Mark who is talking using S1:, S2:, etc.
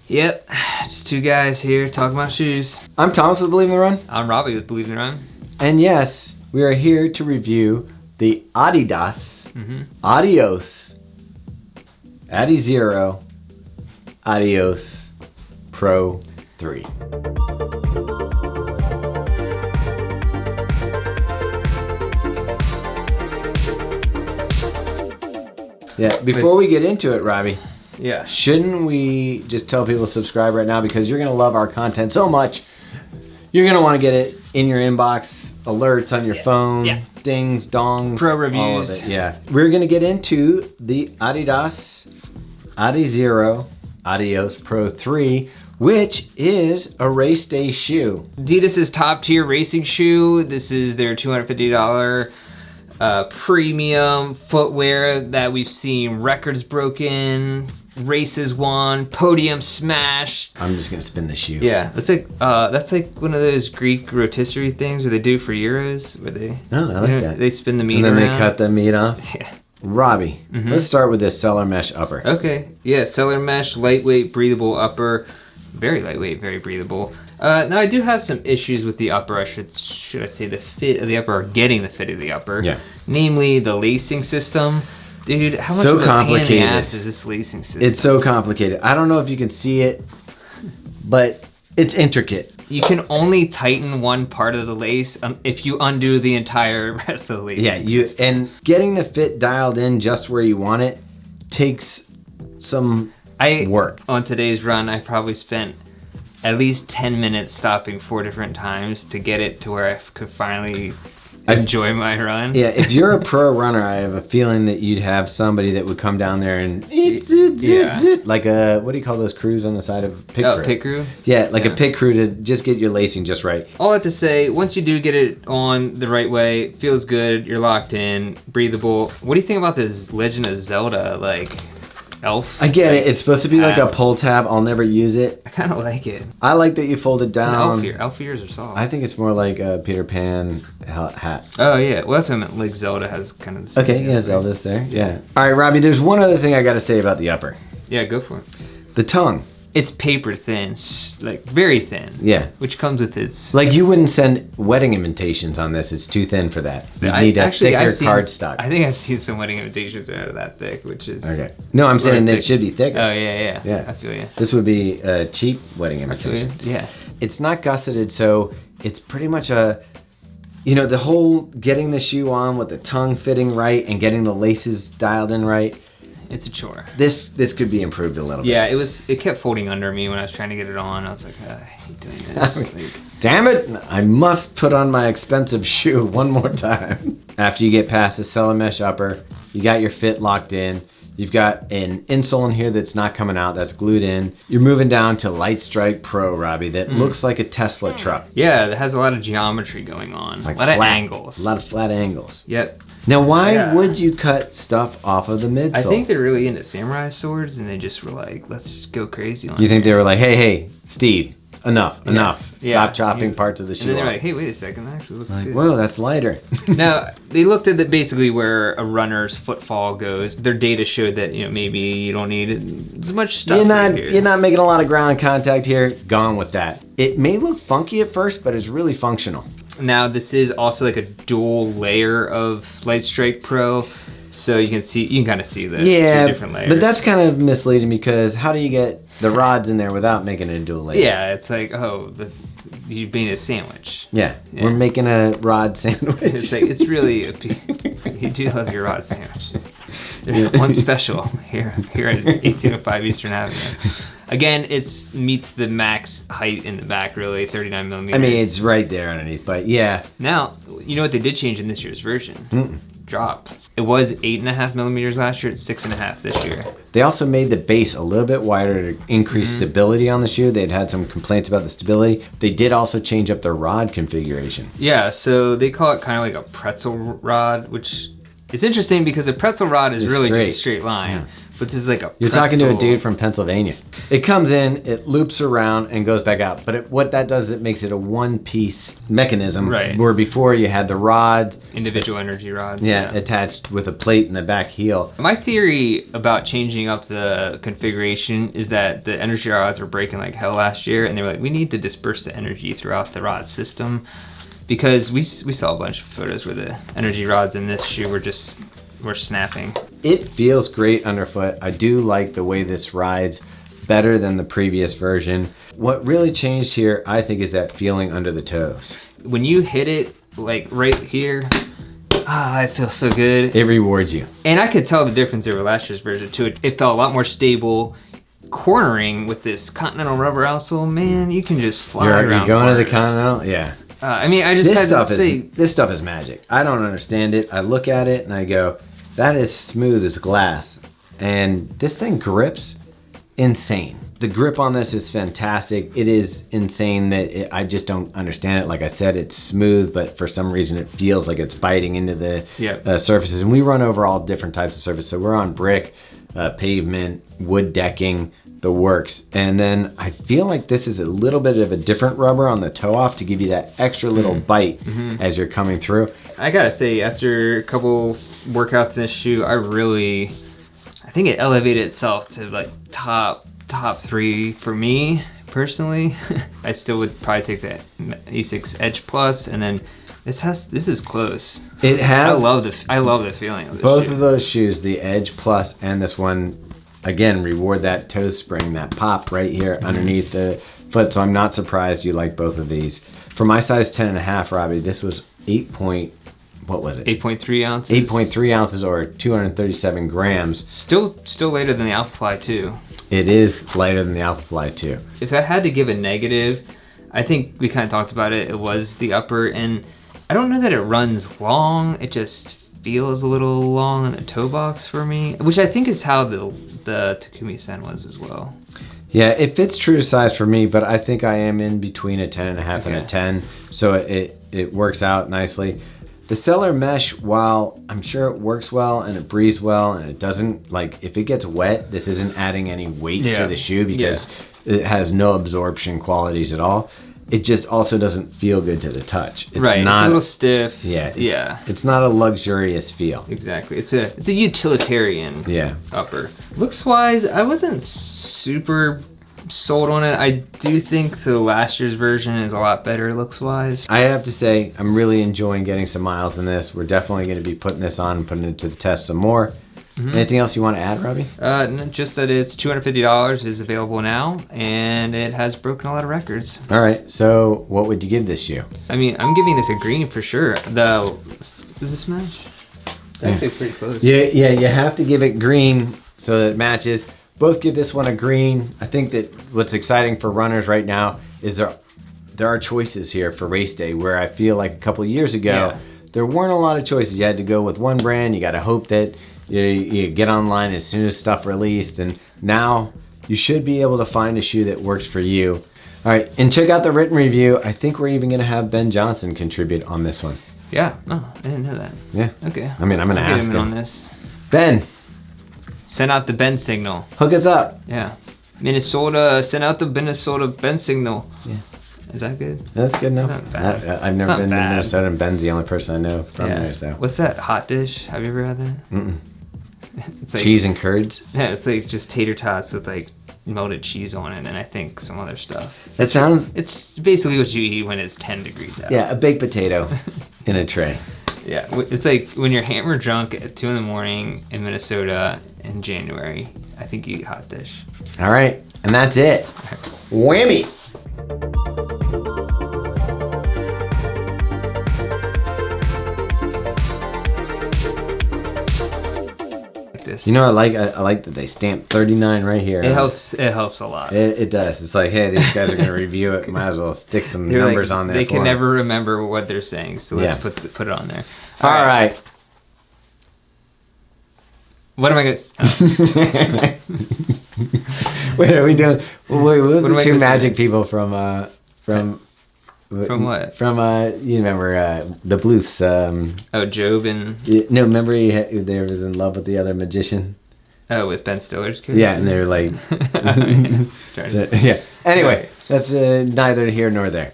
S1: Yep, just two guys here talking about shoes.
S2: I'm Thomas with Believe in the Run.
S1: I'm Robbe with Believe in the Run.
S2: And yes, we are here to review the Adidas Adios Adizero Adios Pro 3. Yeah, before we get into it, Robbie,
S1: Yeah.
S2: shouldn't we just tell people to subscribe right now, because you're going to love our content so much. You're going to want to get it in your inbox, alerts on your phone, dings, dongs,
S1: Pro reviews.
S2: all of it. Yeah. We're going to get into the Adidas Adizero Adios Pro 3, which is a race day shoe.
S1: Adidas' top tier racing shoe. This is their $250 premium footwear that we've seen records broken, races won, podium smashed.
S2: I'm just gonna spin the shoe.
S1: Yeah, that's like one of those Greek rotisserie things where they do for Euros, where they
S2: I like that.
S1: they spin the meat
S2: And then
S1: around.
S2: they cut the meat off.
S1: Yeah.
S2: Robbie, let's start with this Cellar Mesh upper.
S1: Okay, yeah, cellar mesh, lightweight, breathable upper, very lightweight, very breathable. Now I do have some issues with the upper. Should I say the fit of the upper, or getting the fit of the upper?
S2: Yeah.
S1: Namely, the lacing system. Dude, how much
S2: So
S1: of a pain in the
S2: complicated.
S1: ass is this lacing system?
S2: It's so complicated. I don't know if you can see it, but it's intricate.
S1: You can only tighten one part of the lace if you undo the entire rest of the lace.
S2: Yeah, and getting the fit dialed in just where you want it takes some work.
S1: On today's run, I probably spent at least 10 minutes stopping 4 different times to get it to where I could finally enjoy my run.
S2: Yeah, if you're a pro runner, I have a feeling that you'd have somebody that would come down there and like a, what do you call those crews on the side of pit crew?
S1: Pit crew?
S2: Yeah, like a pit crew to just get your lacing just right.
S1: All I have to say, once you do get it on the right way, it feels good, you're locked in, breathable. What do you think about this Legend of Zelda, like, elf?
S2: I get it. It's supposed to be like a pull tab. I'll never use it.
S1: I kind of like it.
S2: I like that you fold it down.
S1: It's an elf ears are soft.
S2: I think it's more like a Peter Pan hat.
S1: Oh, yeah. Well, that's what I meant. Like, Zelda has kind of the same
S2: Okay,
S1: thing,
S2: yeah,
S1: right?
S2: Zelda's there. Yeah. All right, Robbie, there's one other thing I got to say about the upper.
S1: Yeah, go for it.
S2: The tongue.
S1: It's paper thin, like very thin.
S2: Yeah.
S1: Which comes with its...
S2: Like, you wouldn't send wedding invitations on this. It's too thin for that. You need a thicker cardstock.
S1: I think I've seen some wedding invitations that are that thick, which is...
S2: Okay. No, I'm saying that it should be thicker.
S1: Oh, yeah. I feel you.
S2: This would be a cheap wedding
S1: I feel you.
S2: invitation.
S1: Yeah.
S2: It's not gusseted, so it's pretty much a... You know, the whole getting the shoe on with the tongue fitting right and getting the laces dialed in right...
S1: It's a chore.
S2: This could be improved a little bit.
S1: Yeah, it kept folding under me when I was trying to get it on. I was like, I hate doing this.
S2: Damn it! I must put on my expensive shoe one more time. After you get past the Cellar Mesh upper, you got your fit locked in. You've got an insole in here that's not coming out, that's glued in. You're moving down to Light Strike Pro, Robbie, that looks like a Tesla truck.
S1: Yeah, it has a lot of geometry going on.
S2: Like
S1: a lot of angles.
S2: A lot of flat angles.
S1: Yep.
S2: Now, why would you cut stuff off of the midsole?
S1: I think they're really into samurai swords, and they just were like, let's just go crazy on it.
S2: You think they were like, hey, Steve, enough.
S1: Yeah.
S2: Stop chopping parts of the shoe
S1: And then they're
S2: off.
S1: like, hey, wait a second, that actually looks good.
S2: Whoa, that's lighter.
S1: Now, they looked at basically where a runner's footfall goes. Their data showed that, maybe you don't need as much stuff.
S2: You're not making a lot of ground contact here. Gone with that. It may look funky at first, but it's really functional.
S1: Now, this is also like a dual layer of Light Strike Pro. So you can kind of see the two different layers.
S2: But that's kind of misleading, because how do you get the rods in there without making it a dual layer?
S1: Yeah, it's like, you made a sandwich.
S2: Yeah, we're making a rod sandwich.
S1: It's like, it's really, you do love your rod sandwiches. There's one special here at 1805 Eastern Avenue. Again, it meets the max height in the back, really, 39 millimeters.
S2: I mean, it's right there underneath, but yeah.
S1: Now, you know what they did change in this year's version? Drop. It was 8.5 millimeters last year. It's 6.5 this year.
S2: They also made the base a little bit wider to increase stability on the shoe. They'd had some complaints about the stability. They did also change up their rod configuration.
S1: Yeah, so they call it kind of like a pretzel rod, which It's interesting because a pretzel rod is
S2: It's
S1: really
S2: straight.
S1: just a straight line.
S2: Yeah.
S1: But this is like a
S2: You're talking to a
S1: pretzel.
S2: dude from Pennsylvania. It comes in, it loops around, and goes back out. But what that does, it makes it a one-piece mechanism.
S1: Right.
S2: Where before you had the rods.
S1: Individual energy rods.
S2: Yeah, attached with a plate in the back heel.
S1: My theory about changing up the configuration is that the energy rods were breaking like hell last year, and they were like, we need to disperse the energy throughout the rod system, because we saw a bunch of photos where the energy rods in this shoe were snapping.
S2: It feels great underfoot. I do like the way this rides, better than the previous version. What really changed here, I think, is that feeling under the toes.
S1: When you hit it like right here, it feels so good.
S2: It rewards you.
S1: And I could tell the difference over last year's version too. It felt a lot more stable. Cornering with this Continental rubber outsole, man, you can just fly around.
S2: You're going to the
S1: corners.
S2: Continental? Yeah.
S1: I mean, I just had to say,
S2: This stuff is magic. I don't understand it. I look at it and I go, that is smooth as glass. And this thing grips insane. The grip on this is fantastic. It is insane that I just don't understand it. Like I said, it's smooth, but for some reason it feels like it's biting into the surfaces. And we run over all different types of surfaces. So we're on brick, pavement, wood decking, the works. And then I feel like this is a little bit of a different rubber on the toe off to give you that extra little bite as you're coming through.
S1: I gotta say, after a couple workouts in this shoe, I think it elevated itself to like top 3 for me personally. I still would probably take the E6 Edge Plus, and then this is close.
S2: It has.
S1: I love the feeling of this
S2: both
S1: shoe.
S2: of those shoes, the Edge Plus and this one, again, reward that toe spring, that pop right here underneath the foot. So I'm not surprised you like both of these. For my size 10.5, Robbie, this was
S1: 8.3 ounces.
S2: 8.3 ounces or 237 grams.
S1: Still lighter than the Alphafly 2.
S2: It is lighter than the Alphafly 2.
S1: If I had to give a negative, I think we kind of talked about it. It was the upper, and I don't know that it runs long. It just feels a little long in the toe box for me, which I think is how the Takumi Sen was as well.
S2: Yeah, it fits true to size for me, but I think I am in between a 10.5 and a 10, so it works out nicely. The Cellar Mesh, while I'm sure it works well and it breathes well and it doesn't, like, if it gets wet, this isn't adding any weight to the shoe because it has no absorption qualities at all. It just also doesn't feel good to the touch. It's
S1: right,
S2: not,
S1: it's a little stiff.
S2: Yeah, it's not a luxurious feel.
S1: Exactly. It's a utilitarian upper. Looks wise, I wasn't super sold on it. I do think the last year's version is a lot better looks wise.
S2: I have to say, I'm really enjoying getting some miles in this. We're definitely going to be putting this on and putting it to the test some more. Anything else you want to add, Robbie?
S1: Just that it's $250 is available now, and it has broken a lot of records.
S2: All right, so what would you give this shoe?
S1: I mean, I'm giving this a green for sure. Does this match? It's actually pretty close.
S2: Yeah, you have to give it green so that it matches. Both give this one a green. I think that what's exciting for runners right now is there are choices here for race day, where I feel like a couple years ago, there weren't a lot of choices. You had to go with one brand. You got to hope that you get online as soon as stuff released. And now you should be able to find a shoe that works for you. All right, and check out the written review. I think we're even going to have Ben Johnson contribute on this one.
S1: Yeah. Oh, I didn't know that.
S2: Yeah.
S1: Okay.
S2: I mean, I'm going to ask him
S1: on this.
S2: Ben,
S1: send out the Ben signal.
S2: hook us up.
S1: Yeah. Minnesota, send out the Minnesota Ben signal.
S2: Yeah.
S1: Is that good?
S2: That's good enough.
S1: Not bad.
S2: I've never
S1: Not
S2: been to
S1: bad.
S2: Minnesota, and Ben's the only person I know from there. So.
S1: What's that hot dish? Have you ever had that?
S2: Mm-mm.
S1: It's like,
S2: Cheese and curds.
S1: Yeah, it's like just tater tots with like melted cheese on it, and I think some other stuff.
S2: That sounds.
S1: It's basically what you eat when it's 10 degrees out.
S2: Yeah, a baked potato in a tray.
S1: Yeah, it's like when you're hammered drunk at 2 a.m. in Minnesota in January. I think you eat hot dish.
S2: All right, and that's it. Whammy.
S1: This.
S2: You know, I like that they stamped 39 right here.
S1: It helps a lot.
S2: It does. It's like, hey, these guys are going to review it. Might as well stick some
S1: They're
S2: numbers
S1: like,
S2: on there.
S1: They
S2: for
S1: can
S2: them.
S1: never remember what they're saying, so let's put it on there.
S2: All right.
S1: What am I gonna?
S2: Wait, are we doing? Wait, what was
S1: What am
S2: the
S1: I
S2: two
S1: gonna
S2: magic
S1: say?
S2: people from
S1: From what?
S2: From you remember the Bluths?
S1: Oh, Job and
S2: No, remember there was in love with the other magician.
S1: oh, with Ben Stiller's character.
S2: Yeah, and they were like,
S1: Yeah.
S2: yeah. Anyway,
S1: Right.
S2: that's neither here nor there.